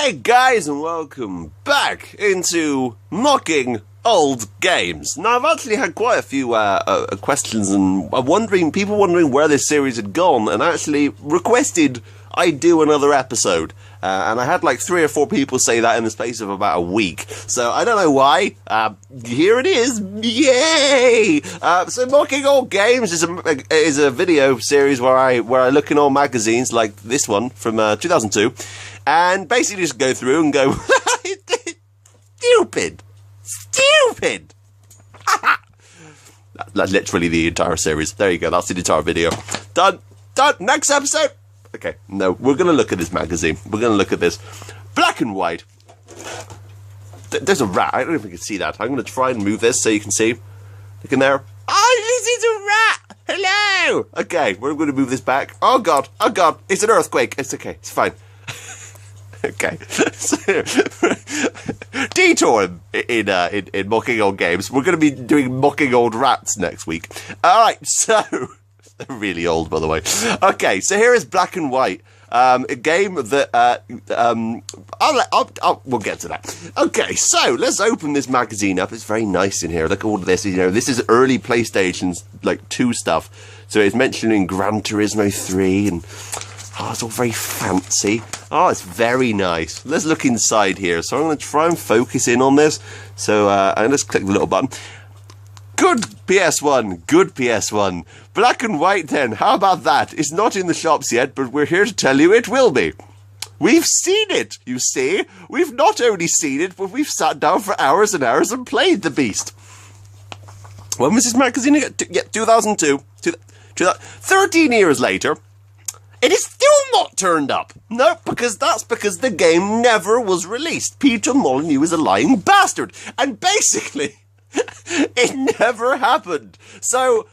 Hey guys, and welcome back into Mocking Old Games. Now, I've actually had quite a few questions and people wondering where this series had gone, and actually requested I do another episode. And I had like 3 or 4 people say that in the space of about a week. So I don't know why. Here it is. Yay! So Mocking Old Games is a video series where I look in old magazines like this one from 2002, and basically just go through and go, stupid. That's literally the entire series. There you go. That's the entire video. Done. Next episode. Okay, no, we're going to look at this magazine. We're going to look at this. Black and white. There's a rat. I don't know if you can see that. I'm going to try and move this so you can see. Look in there. Oh, this is a rat! Hello! Okay, we're going to move this back. Oh, God. Oh, God. It's an earthquake. It's okay. It's fine. Okay. So, detour in Mocking Old Games. We're going to be doing Mocking Old Rats next week. All right, so... They're really old, by the way. Okay, so here is Black and White, a game that we'll get to that. Okay, so let's open this magazine up. It's very nice in here. Look at all of this. You know, this is early PlayStation's 2 stuff. So it's mentioning Gran Turismo 3, and it's all very fancy. Oh, it's very nice. Let's look inside here. So I'm going to try and focus in on this. So and let's click the little button. Good PS1, good PS1. Black and White then, how about that? It's not in the shops yet, but we're here to tell you it will be. We've seen it, you see. We've not only seen it, but we've sat down for hours and hours and played the beast. When was this magazine again? 2002. 13 years later, it is still not turned up. No, because the game never was released. Peter Molyneux is a lying bastard. And basically... it never happened. So,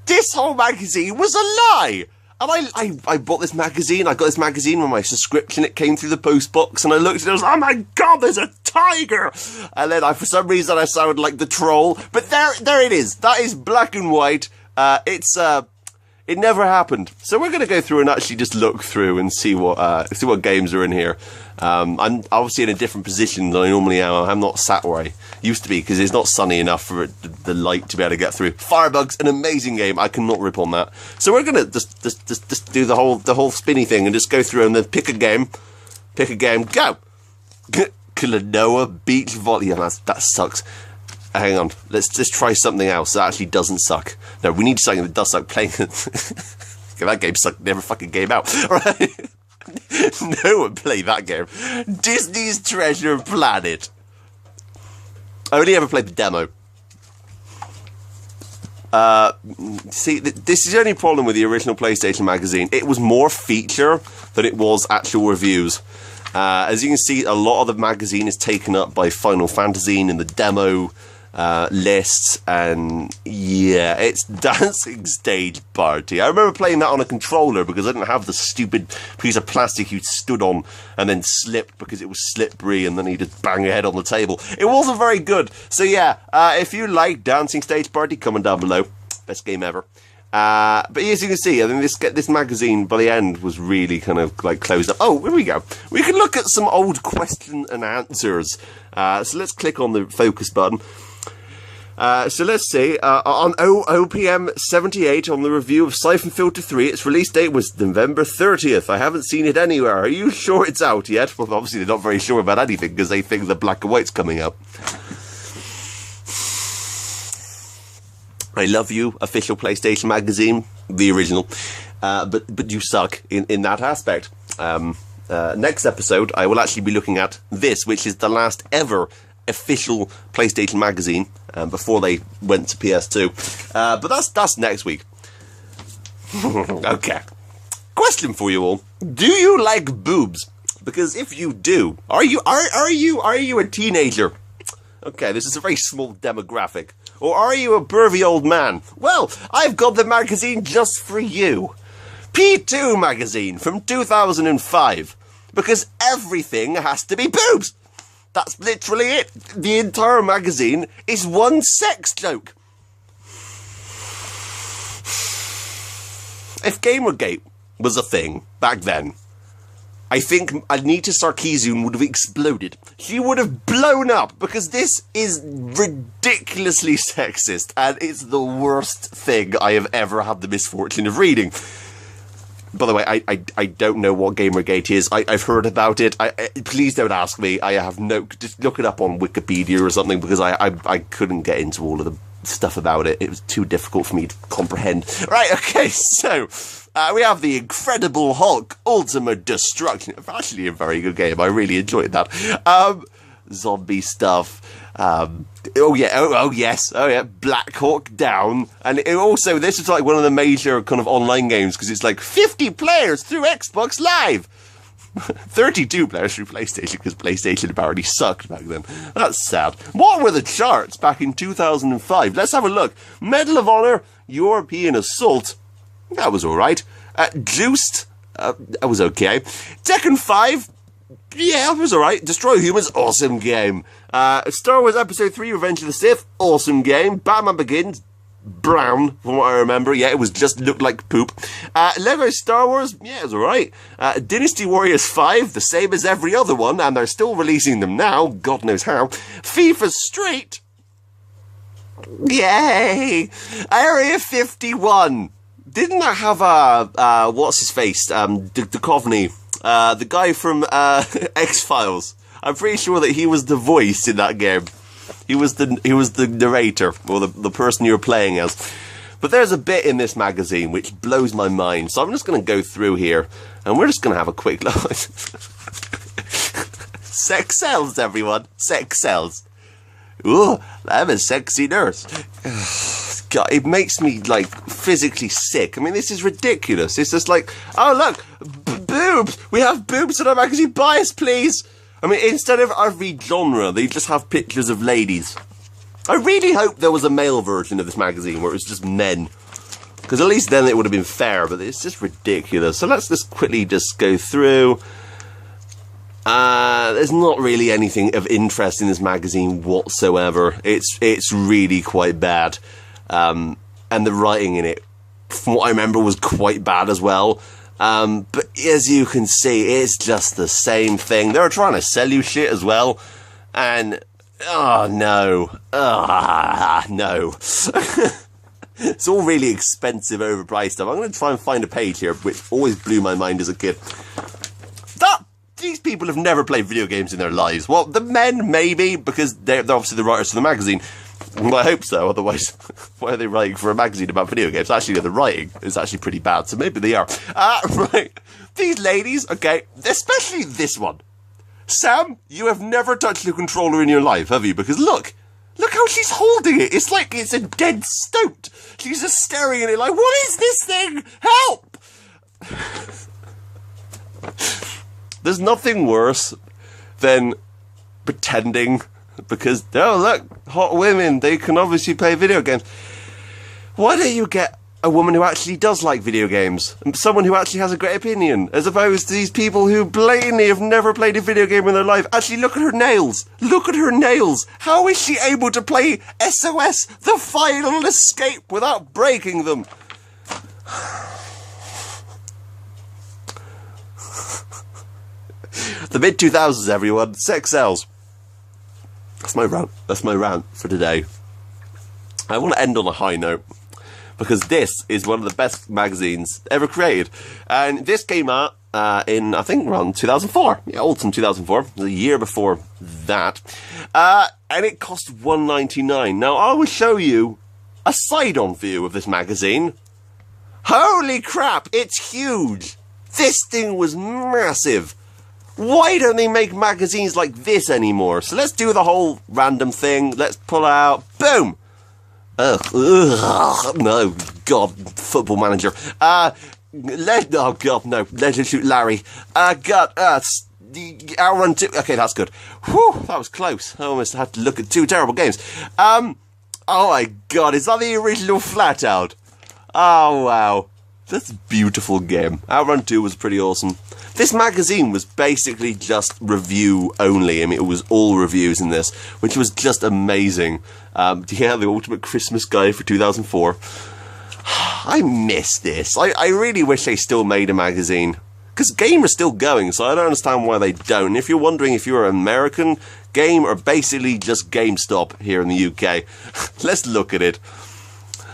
this whole magazine was a lie. And I bought this magazine. I got this magazine with my subscription. It came through the post box, and I looked at it and I was like, oh my God, there's a tiger. And then for some reason I sounded like the troll. But there it is. That is Black and White. It never happened. So we're going to go through and actually just look through and see what games are in here. I'm obviously in a different position than I normally am. I'm not sat where I used to be because it's not sunny enough for the light to be able to get through. Firebug's an amazing game. I cannot rip on that. So we're going to just do the whole spinny thing and just go through and then pick a game. Go. Klonoa Beach Volleyball. That sucks. Hang on, let's just try something else that actually doesn't suck. No, we need something that does suck. Playing that game sucked. Never fucking came out. All right? No one played that game. Disney's Treasure Planet. I only ever played the demo. See, this is the only problem with the original PlayStation magazine. It was more feature than it was actual reviews. As you can see, a lot of the magazine is taken up by Final Fantasy in the demo lists, and yeah, it's Dancing Stage Party. I remember playing that on a controller because I didn't have the stupid piece of plastic you stood on and then slipped because it was slippery, and then you just bang your head on the table. It wasn't very good. So yeah, if you like Dancing Stage Party, comment down below. Best game ever. But as you can see, I think this magazine by the end was really kind of closed up. Oh, here we go. We can look at some old question and answers. So let's click on the focus button. So let's see, on OPM 78 on the review of Siphon Filter 3, its release date was November 30th. I haven't seen it anywhere. Are you sure it's out yet? Well, obviously they're not very sure about anything because they think the Black and White's coming out. I love you, official PlayStation magazine, the original, but you suck in that aspect. Next episode, I will actually be looking at this, which is the last ever official PlayStation magazine before they went to PS2. But that's next week. Okay. Question for you all: do you like boobs? Because if you do, are you a teenager? Okay, this is a very small demographic. Or are you a pervy old man? Well, I've got the magazine just for you. P2 magazine from 2005. Because everything has to be boobs. That's literally it. The entire magazine is one sex joke. If Gamergate was a thing back then, I think Anita Sarkeesian would have exploded. She would have blown up, because this is ridiculously sexist, and it's the worst thing I have ever had the misfortune of reading. By the way, I don't know what Gamergate is. I've heard about it. Please don't ask me. I have no... Just look it up on Wikipedia or something, because I couldn't get into all of the stuff about it. It was too difficult for me to comprehend. Right, okay, so... we have the Incredible Hulk Ultimate Destruction. Actually, a very good game. I really enjoyed that. Zombie stuff. Oh yeah, Black Hawk Down. And it also, this is like one of the major kind of online games, because it's like 50 players through Xbox Live. 32 players through PlayStation, because PlayStation apparently sucked back then. That's sad. What were the charts back in 2005? Let's have a look. Medal of Honor, European Assault. That was alright. Juiced. That was okay. Tekken 5. Yeah, that was alright. Destroy Humans. Awesome game. Star Wars Episode 3, Revenge of the Sith. Awesome game. Batman Begins. Brown, from what I remember. Yeah, it was just looked like poop. Lego Star Wars. Yeah, it was alright. Dynasty Warriors 5. The same as every other one, and they're still releasing them now. God knows how. FIFA Street. Yay. Area 51. Didn't that have what's his face? Duchovny, the guy from X-Files. I'm pretty sure that he was the voice in that game. He was the narrator, or the person you were playing as. But there's a bit in this magazine which blows my mind. So I'm just going to go through here, and we're just going to have a quick look. Sex sells, everyone. Sex sells. Ooh, I'm a sexy nurse. God, it makes me, like, physically sick. I mean, this is ridiculous. It's just like, oh, look, boobs. We have boobs in our magazine. Buy us, please. I mean, instead of every genre, they just have pictures of ladies. I really hope there was a male version of this magazine where it was just men. Because at least then it would have been fair, but it's just ridiculous. So let's just quickly just go through. There's not really anything of interest in this magazine whatsoever. It's really quite bad. And the writing in it, from what I remember, was quite bad as well. But as you can see, it's just the same thing. They're trying to sell you shit as well. And, oh no. No. It's all really expensive, overpriced stuff. I'm going to try and find a page here, which always blew my mind as a kid. These people have never played video games in their lives. Well, the men, maybe, because they're obviously the writers for the magazine. Well, I hope so, otherwise, why are they writing for a magazine about video games? Actually, the writing is actually pretty bad, so maybe they are. Right. These ladies, okay, especially this one. Sam, you have never touched a controller in your life, have you? Because look how she's holding it. It's like it's a dead stoat. She's just staring at it like, what is this thing? Help! There's nothing worse than pretending, because, oh look, hot women, they can obviously play video games. Why don't you get a woman who actually does like video games? Someone who actually has a great opinion, as opposed to these people who blatantly have never played a video game in their life. Actually, look at her nails. Look at her nails. How is she able to play SOS, The Final Escape, without breaking them? The mid-2000s, everyone. Sex sells. That's my rant. That's my rant for today. I want to end on a high note, because this is one of the best magazines ever created. And this came out in, I think, around 2004. Yeah, autumn 2004. The year before that. And it cost $1.99. Now, I will show you a side-on view of this magazine. Holy crap, it's huge. This thing was massive. Why don't they make magazines like this anymore? So let's do the whole random thing. Let's pull out. Boom! Ugh, no, God, Football Manager. Oh, God, no. Leisure Suit Larry. God, I'll run two. Okay, that's good. Whew, that was close. I almost had to look at two terrible games. Oh my God, is that the original Flat Out? Oh, wow. That's a beautiful game. Outrun 2 was pretty awesome. This magazine was basically just review only. I mean, it was all reviews in this, which was just amazing. Yeah, the Ultimate Christmas Guide for 2004. I miss this. I really wish they still made a magazine, Because Game are still going, so I don't understand why they don't. And if you're wondering if you're American, Game are basically just GameStop here in the UK. Let's look at it.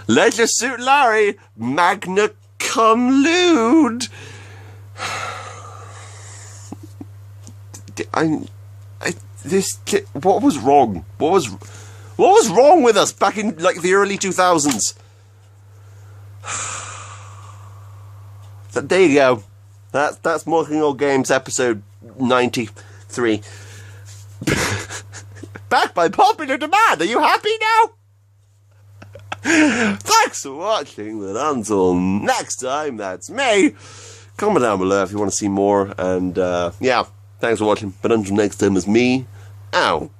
Leisure Suit Larry, magna cum laude. What was wrong? What was wrong with us back in like the early 2000s? There you go. That's Smoking Old Games episode 93. Back by popular demand. Are you happy now? Thanks for watching, but until next time, that's me. Comment down below if you want to see more, and yeah, thanks for watching, but until next time, it's me, out.